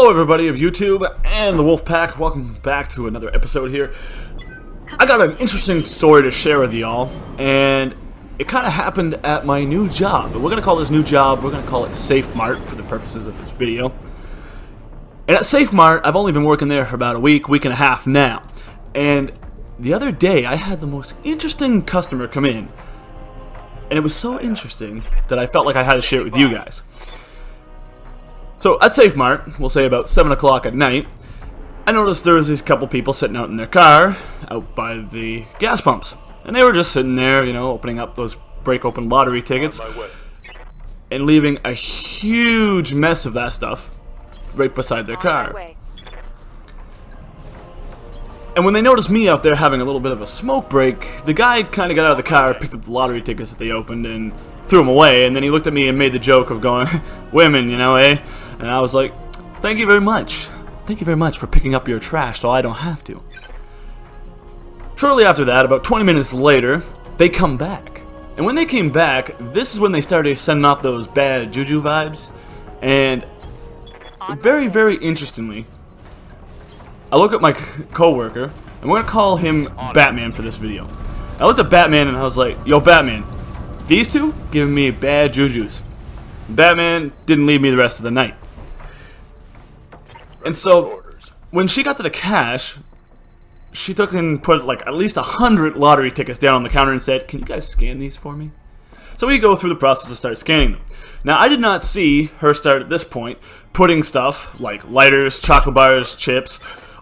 Hello everybody of YouTube and the Wolfpack, welcome back to another episode here. I got an interesting story to share with y'all, and it kind of happened at my new job. We're going to call this new job, we're going to call it Safe Mart for the purposes of this video. And at Safe Mart, I've only been working there for about a week and a half now. And the other day, I had the most interesting customer come in. And it was so interesting that I felt like I had to share it with you guys. So at Safe Mart, we'll say about 7 o'clock at night, I noticed there was these couple people sitting out in their car, out by the gas pumps. And they were just sitting there, you know, opening up those break-open lottery tickets, and leaving a huge mess of that stuff right beside their car. And when they noticed me out there having a little bit of a smoke break, the guy kind of got out of the car, picked up the lottery tickets that they opened, and threw them away. And then he looked at me and made the joke of going, "Women, you know, eh?" And I was like, "Thank you very much. Thank you very much for picking up your trash so I don't have to." Shortly after that, about 20 minutes later, they come back. And when they came back, this is when they started sending off those bad juju vibes. And very, very interestingly, I look at my co-worker, and we're going to call him Batman for this video. I looked at Batman and I was like, "Yo, Batman, these two giving me bad jujus." Batman didn't leave me the rest of the night. And so, when she got to the cash, she took and put like at least 100 lottery tickets down on the counter and said, "Can you guys scan these for me?" So we go through the process to start scanning them. Now, I did not see her start at this point putting stuff like lighters, chocolate bars, chips,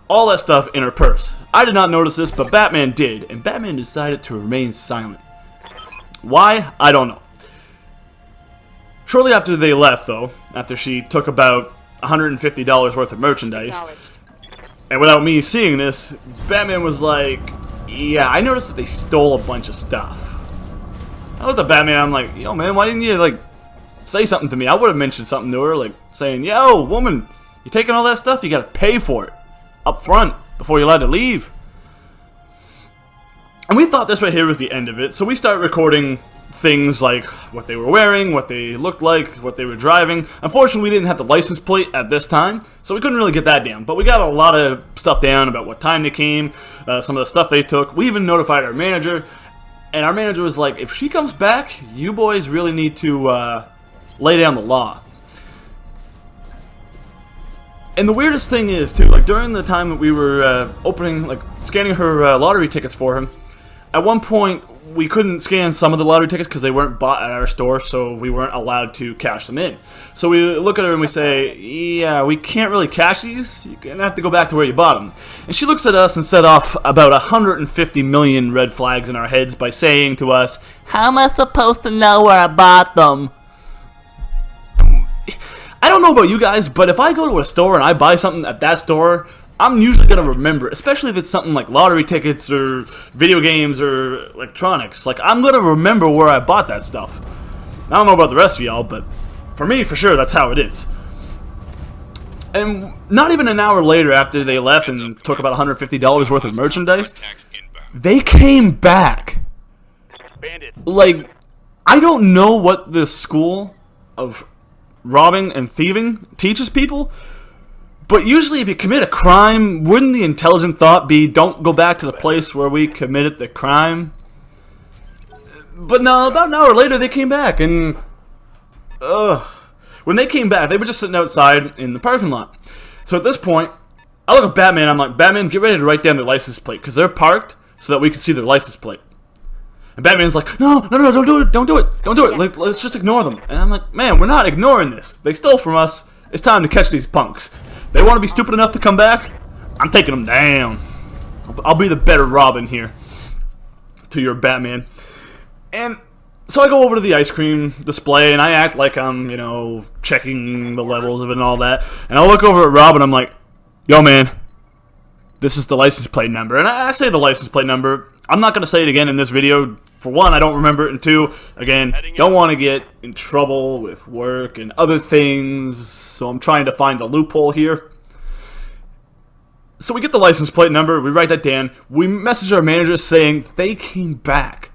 all that stuff in her purse. I did not notice this, but Batman did, and Batman decided to remain silent. Why? I don't know. Shortly after they left, though, after she took about $150 worth of merchandise, and without me seeing this, Batman was like, "Yeah, I noticed that they stole a bunch of stuff." I looked at Batman, I'm like, "Yo, man, why didn't you, like, say something to me?" I would have mentioned something to her, like, saying, "Yo, woman, you taking all that stuff? You gotta pay for it up front before you're allowed to leave." And we thought this right here was the end of it, so we started recording things like what they were wearing, what they looked like, what they were driving. Unfortunately, we didn't have the license plate at this time, so we couldn't really get that down. But we got a lot of stuff down about what time they came, some of the stuff they took. We even notified our manager, and our manager was like, "If she comes back, you boys really need to lay down the law." And the weirdest thing is, too, like during the time that we were scanning her lottery tickets for him, at one point, we couldn't scan some of the lottery tickets because they weren't bought at our store, so we weren't allowed to cash them in. So we look at her and we say, "Yeah, we can't really cash these. You're going to have to go back to where you bought them." And she looks at us and set off about 150 million red flags in our heads by saying to us, "How am I supposed to know where I bought them?" I don't know about you guys, but if I go to a store and I buy something at that store, I'm usually going to remember it, especially if it's something like lottery tickets or video games or electronics. Like, I'm going to remember where I bought that stuff. I don't know about the rest of y'all, but for me, for sure, that's how it is. And not even an hour later after they left and took about $150 worth of merchandise, they came back. Like, I don't know what this school of robbing and thieving teaches people, but usually if you commit a crime, wouldn't the intelligent thought be, don't go back to the place where we committed the crime? But no, about an hour later they came back, and when they came back, they were just sitting outside in the parking lot. So at this point, I look at Batman, I'm like, "Batman, get ready to write down their license plate, because they're parked so that we can see their license plate." And Batman's like, no, don't do it, don't do it, let's just ignore them." And I'm like, "Man, we're not ignoring this. They stole from us. It's time to catch these punks. They want to be stupid enough to come back? I'm taking them down. I'll be the better Robin here to your Batman." And so I go over to the ice cream display, and I act like I'm, you know, checking the levels of it and all that. And I look over at Robin, I'm like, "Yo, man, this is the license plate number." And I say the license plate number. I'm not going to say it again in this video. For one, I don't remember it, and two, again, don't want to get in trouble with work and other things, so I'm trying to find the loophole here. So we get the license plate number, we write that down, we message our manager saying they came back.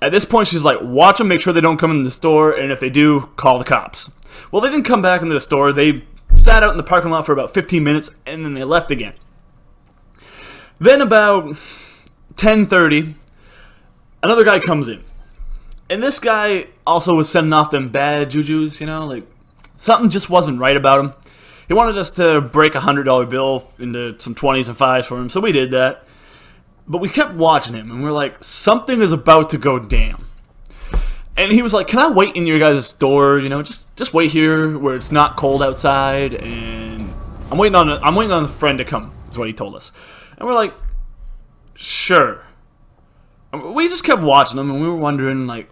At this point, she's like, "Watch them, make sure they don't come in the store, and if they do, call the cops." Well, they didn't come back into the store. They sat out in the parking lot for about 15 minutes, and then they left again. Then about 10:30, another guy comes in. And this guy also was sending off them bad jujus, you know, like something just wasn't right about him. He wanted us to break a $100 bill into some 20s and 5s for him, so we did that. But we kept watching him, and we're like, something is about to go down. And he was like, can I wait in your guys' store, you know, just wait here where it's not cold outside, and I'm waiting on a friend to come, is what he told us. And we're like, sure. And we just kept watching him, and we were wondering, like,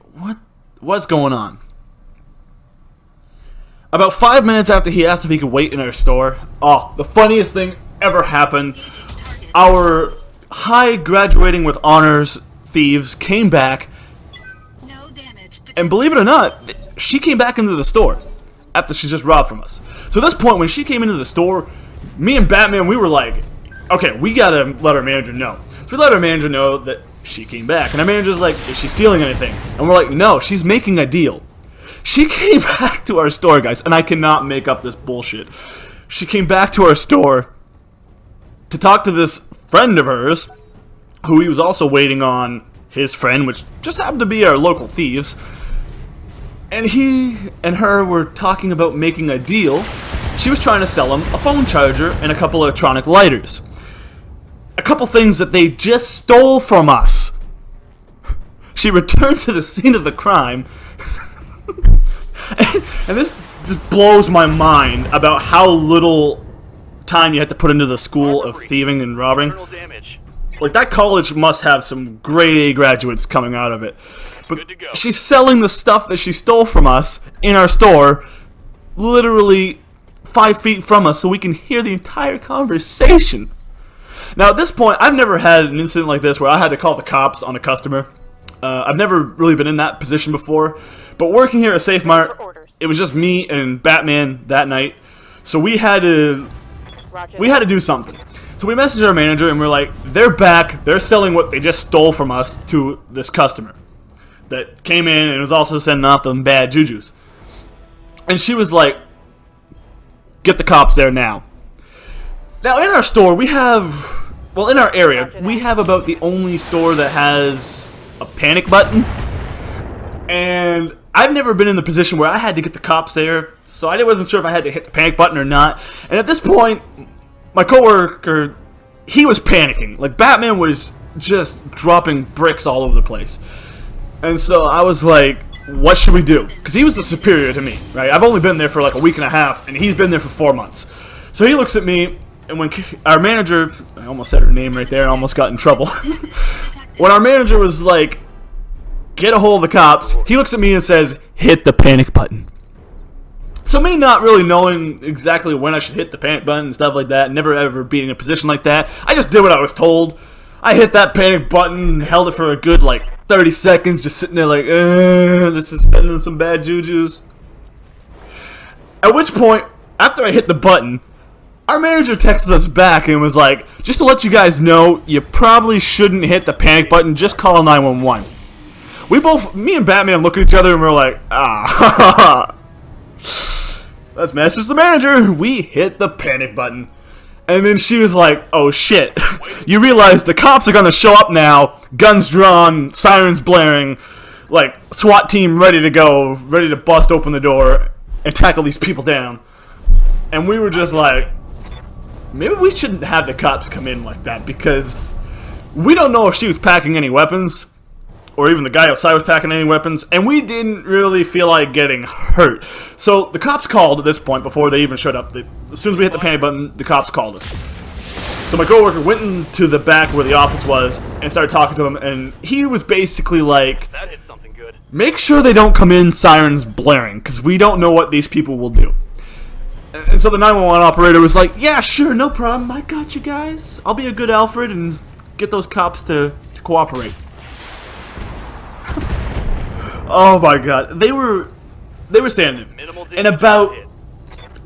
what's going on? About 5 minutes after he asked if he could wait in our store, the funniest thing ever happened. Our high graduating with honors thieves came back, and believe it or not, she came back into the store after she just robbed from us. So at this point, when she came into the store, me and Batman, we were like, okay, we gotta let our manager know. So we let our manager know that she came back, and our manager's like, is she stealing anything? And we're like, no, she's making a deal. She came back to our store, guys, and I cannot make up this bullshit. She came back to our store to talk to this friend of hers, who he was also waiting on his friend, which just happened to be our local thieves. And he and her were talking about making a deal. She was trying to sell him a phone charger and a couple electronic lighters. A couple things that they just stole from us. She returned to the scene of the crime. And this just blows my mind about how little time you had to put into the school of thieving and robbing. Like, that college must have some grade A graduates coming out of it. But she's selling the stuff that she stole from us in our store, literally 5 feet from us, so we can hear the entire conversation. Now, at this point, I've never had an incident like this where I had to call the cops on a customer. I've never really been in that position before. But working here at Safe Mart, it was just me and Batman that night. So we had to do something. So we messaged our manager and we're like, they're back. They're selling what they just stole from us to this customer that came in and was also sending off them bad jujus. And she was like, get the cops there now. Now, in our store, we have, well, in our area, we have about the only store that has a panic button. And I've never been in the position where I had to get the cops there, so I wasn't sure if I had to hit the panic button or not. And at this point, my coworker, he was panicking. Like, Batman was just dropping bricks all over the place. And so I was like, what should we do? Because he was the superior to me, right? I've only been there for like a week and a half, and he's been there for 4 months. So he looks at me, and when our manager, I almost said her name right there, and almost got in trouble. When our manager was like, get a hold of the cops, he looks at me and says, hit the panic button. So me not really knowing exactly when I should hit the panic button and stuff like that, never ever being in a position like that, I just did what I was told. I hit that panic button, held it for a good like 30 seconds, just sitting there like, this is sending some bad jujus. At which point, after I hit the button, our manager texted us back and was like, just to let you guys know, you probably shouldn't hit the panic button, just call 911. We both, me and Batman, look at each other and we're like, let's message the manager. We hit the panic button. And then she was like, oh shit. You realize the cops are going to show up now, guns drawn, sirens blaring, like SWAT team ready to go, ready to bust open the door and tackle these people down. And we were just like, maybe we shouldn't have the cops come in like that, because we don't know if she was packing any weapons, or even the guy outside was packing any weapons, and we didn't really feel like getting hurt. So the cops called at this point before they even showed up. As soon as we hit the panic button, the cops called us. So my coworker went into the back where the office was and started talking to them, and he was basically like, that hit something good. Make sure they don't come in sirens blaring, because we don't know what these people will do. And so the 911 operator was like, yeah, sure, no problem. I got you guys. I'll be a good Alfred and get those cops to cooperate. Oh my god. They were standing. And about,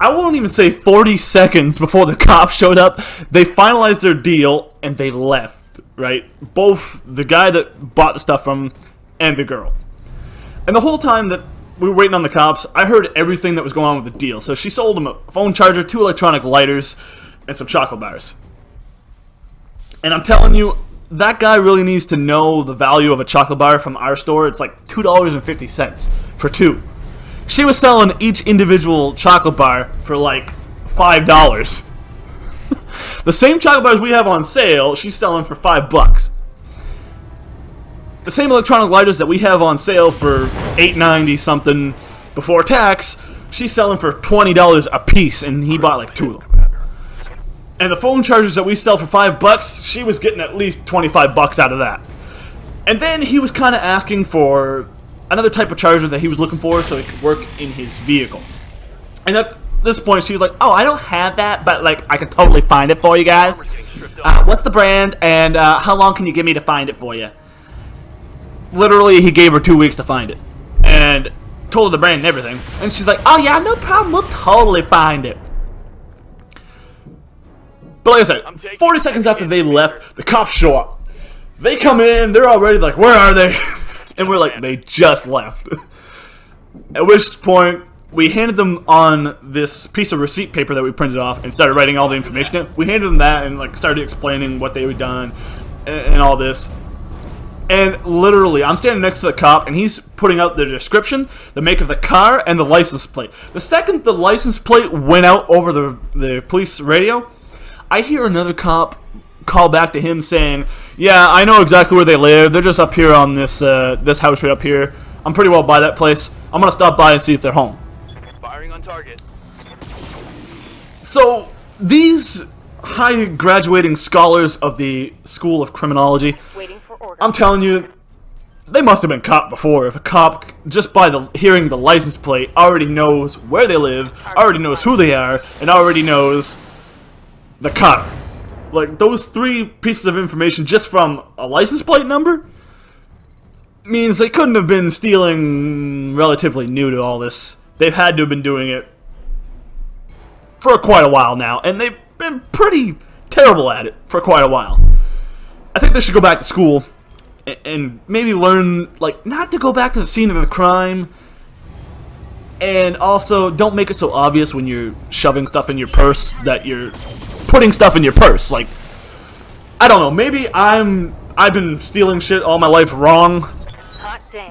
I won't even say 40 seconds before the cops showed up, they finalized their deal and they left, right? Both the guy that bought the stuff from and the girl. And the whole time that we were waiting on the cops, I heard everything that was going on with the deal. So she sold him a phone charger, 2 electronic lighters, and some chocolate bars. And I'm telling you, that guy really needs to know the value of a chocolate bar from our store. It's like $2.50 for 2. She was selling each individual chocolate bar for like $5. The same chocolate bars we have on sale, she's selling for $5. The same electronic lighters that we have on sale for $8.90 something before tax, she's selling for $20 a piece, and he bought like 2 of them. And the phone chargers that we sell for $5, she was getting at least $25 out of that. And then he was kind of asking for another type of charger that he was looking for so it could work in his vehicle. And at this point, she was like, "Oh, I don't have that, but like I can totally find it for you guys. What's the brand, and how long can you give me to find it for you?" Literally, he gave her 2 weeks to find it, and told her the brand and everything. And she's like, "Oh yeah, no problem. We'll totally find it." But like I said, 40 seconds after they left, the cops show up. They come in, they're already like, "Where are they?" And we're like, "They just left." At which point, we handed them on this piece of receipt paper that we printed off and started writing all the information in. We handed them that and like started explaining what they had done and all this. And literally, I'm standing next to the cop, and he's putting out the description, the make of the car, and the license plate. The second the license plate went out over the police radio, I hear another cop call back to him saying, "Yeah, I know exactly where they live. They're just up here on this this house right up here. I'm pretty well by that place. I'm gonna stop by and see if they're home." Firing on target. So these high graduating scholars of the School of Criminology, I'm telling you, they must have been caught before. If a cop, just by hearing the license plate, already knows where they live, already knows who they are, and already knows the car. Like, those 3 pieces of information just from a license plate number means they couldn't have been stealing relatively new to all this. They've had to have been doing it for quite a while now, and they've been pretty terrible at it for quite a while. I think they should go back to school and maybe learn, like, not to go back to the scene of the crime, and also don't make it so obvious when you're shoving stuff in your purse that you're putting stuff in your purse. Like, I don't know, maybe I've been stealing shit all my life wrong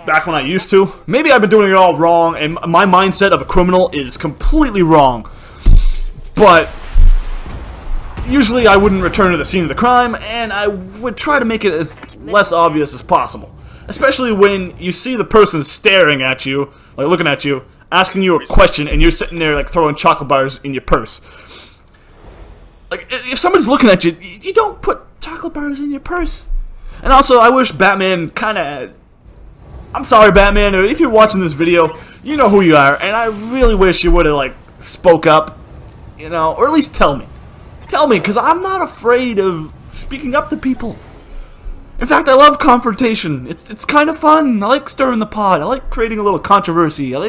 back when I used to. Maybe I've been doing it all wrong, and my mindset of a criminal is completely wrong. But usually I wouldn't return to the scene of the crime, and I would try to make it as less obvious as possible. Especially when you see the person staring at you, like looking at you, asking you a question, and you're sitting there like throwing chocolate bars in your purse. Like, if somebody's looking at you, you don't put chocolate bars in your purse. And also, I wish Batman kinda... I'm sorry, Batman, if you're watching this video, you know who you are, and I really wish you would've, like, spoke up, you know, or at least tell me. Tell me, because I'm not afraid of speaking up to people. In fact, I love confrontation. It's kind of fun. I like stirring the pot. I like creating a little controversy. I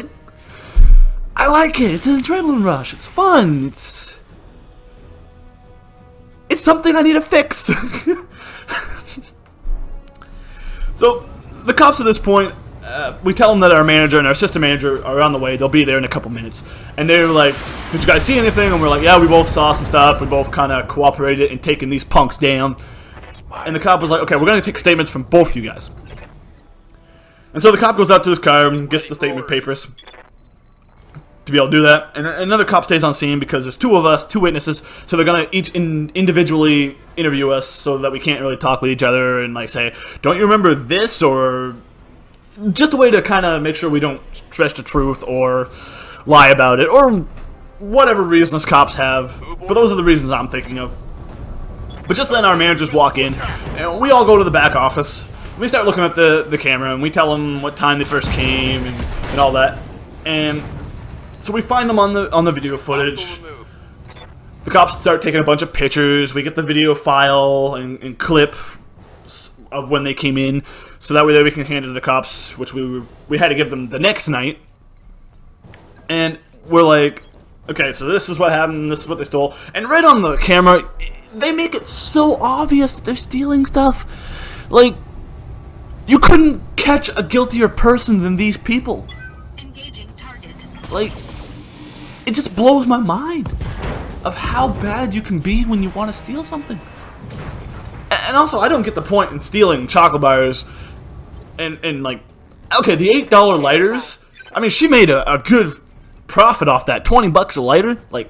like it. It's an adrenaline rush. It's fun. It's something I need to fix. So, the cops at this point, we tell them that our manager and our assistant manager are on the way. They'll be there in a couple minutes. And they're like, "Did you guys see anything?" And we're like, "Yeah, we both saw some stuff. We both kind of cooperated in taking these punks down." And the cop was like, "Okay, we're going to take statements from both of you guys." And so the cop goes out to his car and gets the statement papers to be able to do that. And another cop stays on scene because there's 2 of us, 2 witnesses, so they're going to each individually interview us so that we can't really talk with each other and like say, "Don't you remember this?" or just a way to kind of make sure we don't stretch the truth or lie about it or whatever reasons cops have. But those are the reasons I'm thinking of. But just then our managers walk in, and we all go to the back office. We start looking at the camera, and we tell them what time they first came and all that. And so we find them on the video footage. The cops start taking a bunch of pictures. We get the video file and clip of when they came in, so that way we can hand it to the cops, which we had to give them the next night. And we're like, okay, so this is what happened. This is what they stole. And right on the camera, they make it so obvious they're stealing stuff. Like, you couldn't catch a guiltier person than these people. Like, it just blows my mind of how bad you can be when you want to steal something. And also, I don't get the point in stealing chocolate bars and like, okay, the $8 lighters, I mean, she made a good profit off that, 20 bucks a lighter, like,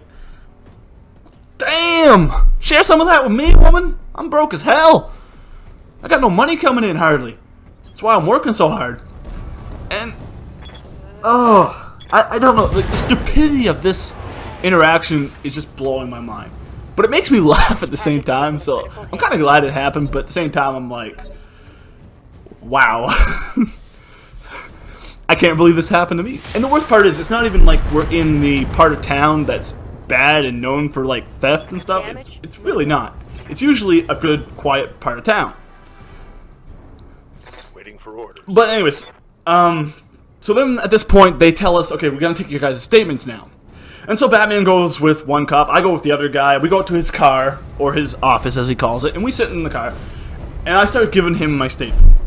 damn, share some of that with me, woman, I'm broke as hell, I got no money coming in hardly, that's why I'm working so hard, and, oh, I don't know, like, the stupidity of this interaction is just blowing my mind. But it makes me laugh at the same time, so I'm kind of glad it happened, but at the same time I'm like, wow. I can't believe this happened to me. And the worst part is, it's not even like we're in the part of town that's bad and known for like theft and stuff. It's really not. It's usually a good, quiet part of town. Waiting for orders. But anyways, so then at this point they tell us, okay, we're gonna take your guys' statements now. And so Batman goes with one cop, I go with the other guy, we go out to his car, or his office as he calls it, and we sit in the car, and I start giving him my statement.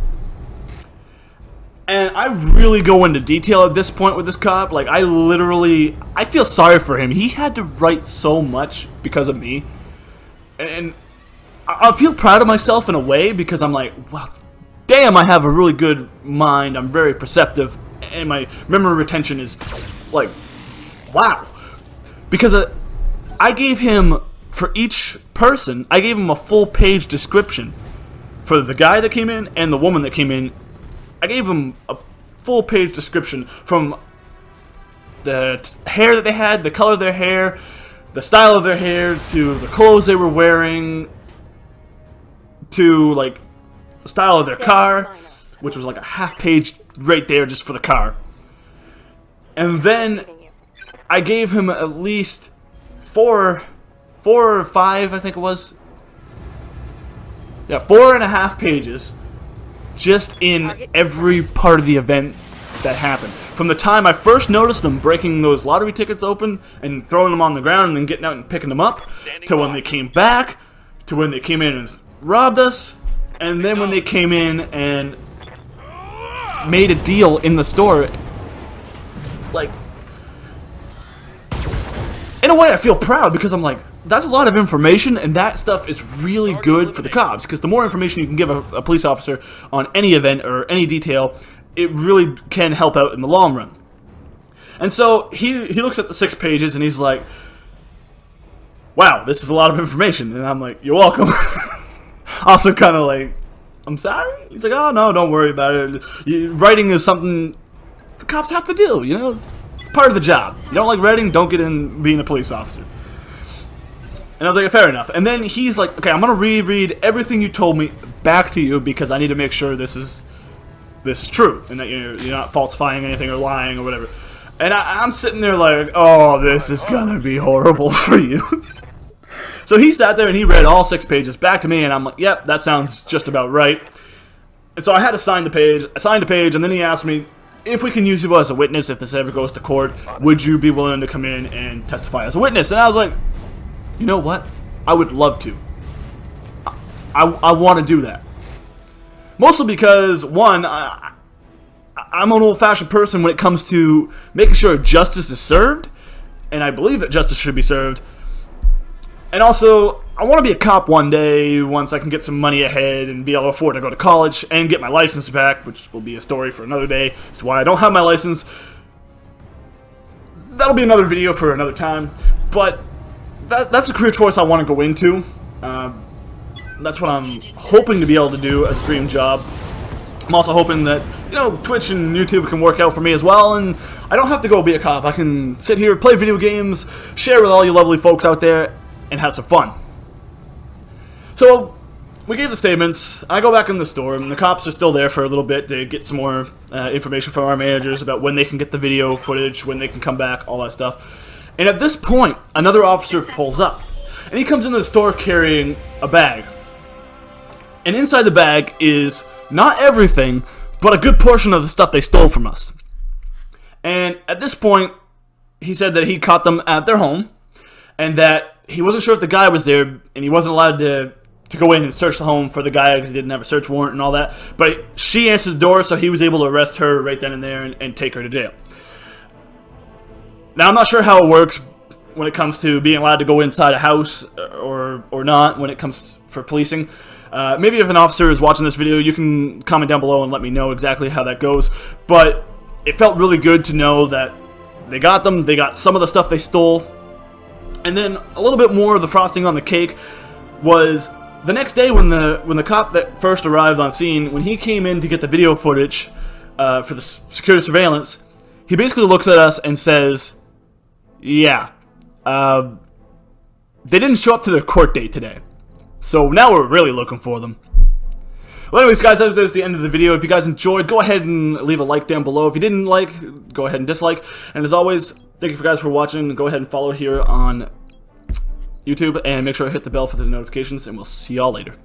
And I really go into detail at this point with this cop, like I feel sorry for him, he had to write so much because of me, and I feel proud of myself in a way, because I'm like, wow, damn, I have a really good mind, I'm very perceptive, and my memory retention is, like, wow. Because I gave him, for each person, I gave him a full page description. For the guy that came in and the woman that came in, I gave them a full page description from the hair that they had, the color of their hair, the style of their hair, to the clothes they were wearing, to like the style of their car, which was like a half page right there just for the car. And then I gave him at least four or five, I think it was. Yeah, 4.5 pages just in every part of the event that happened. From the time I first noticed them breaking those lottery tickets open and throwing them on the ground and then getting out and picking them up, to when they came back, to when they came in and robbed us, and then when they came in and made a deal in the store. Like, in a way, I feel proud, because I'm like, that's a lot of information, and that stuff is really good for the cops, because the more information you can give a police officer on any event or any detail, it really can help out in the long run. And so he looks at the 6 pages and he's like, wow, this is a lot of information. And I'm like, you're welcome. Also kind of like, I'm sorry? He's like, oh no, don't worry about it. Writing is something the cops have to do, you know? It's part of the job. You don't like writing, don't get in being a police officer. And I was like, fair enough. And then he's like, okay, I'm going to reread everything you told me back to you, because I need to make sure this is true, and that you're not falsifying anything or lying or whatever. And I'm sitting there like, oh, this is going to be horrible for you. So he sat there and he read all 6 pages back to me, and I'm like, yep, that sounds just about right. And so I had to sign the page. I signed the page, and then he asked me, if we can use you as a witness, if this ever goes to court, would you be willing to come in and testify as a witness? And I was like, you know what? I would love to. I want to do that. Mostly because, one, I'm an old-fashioned person when it comes to making sure justice is served, and I believe that justice should be served. And also, I want to be a cop one day once I can get some money ahead and be able to afford to go to college and get my license back, which will be a story for another day as to why I don't have my license. That'll be another video for another time, but that's a career choice I want to go into. That's what I'm hoping to be able to do as a dream job. I'm also hoping that, you know, Twitch and YouTube can work out for me as well, and I don't have to go be a cop. I can sit here, play video games, share with all you lovely folks out there, and have some fun. So, we gave the statements. I go back in the store, and the cops are still there for a little bit to get some more information from our managers about when they can get the video footage, when they can come back, all that stuff. And at this point, another officer pulls up, and he comes into the store carrying a bag. And inside the bag is not everything, but a good portion of the stuff they stole from us. And at this point, he said that he caught them at their home, and that he wasn't sure if the guy was there, and he wasn't allowed to go in and search the home for the guy because he didn't have a search warrant and all that. But she answered the door, so he was able to arrest her right then and there and take her to jail. Now, I'm not sure how it works when it comes to being allowed to go inside a house or not when it comes for policing. Maybe if an officer is watching this video, you can comment down below and let me know exactly how that goes. But it felt really good to know that they got them. They got some of the stuff they stole. And then a little bit more of the frosting on the cake was the next day when the cop that first arrived on scene, when he came in to get the video footage for the security surveillance, he basically looks at us and says, yeah, they didn't show up to their court date today. So now we're really looking for them. Well, anyways, guys, that was the end of the video. If you guys enjoyed, go ahead and leave a like down below. If you didn't like, go ahead and dislike. And as always, thank you guys for watching. Go ahead and follow here on YouTube, and make sure to hit the bell for the notifications, and we'll see y'all later.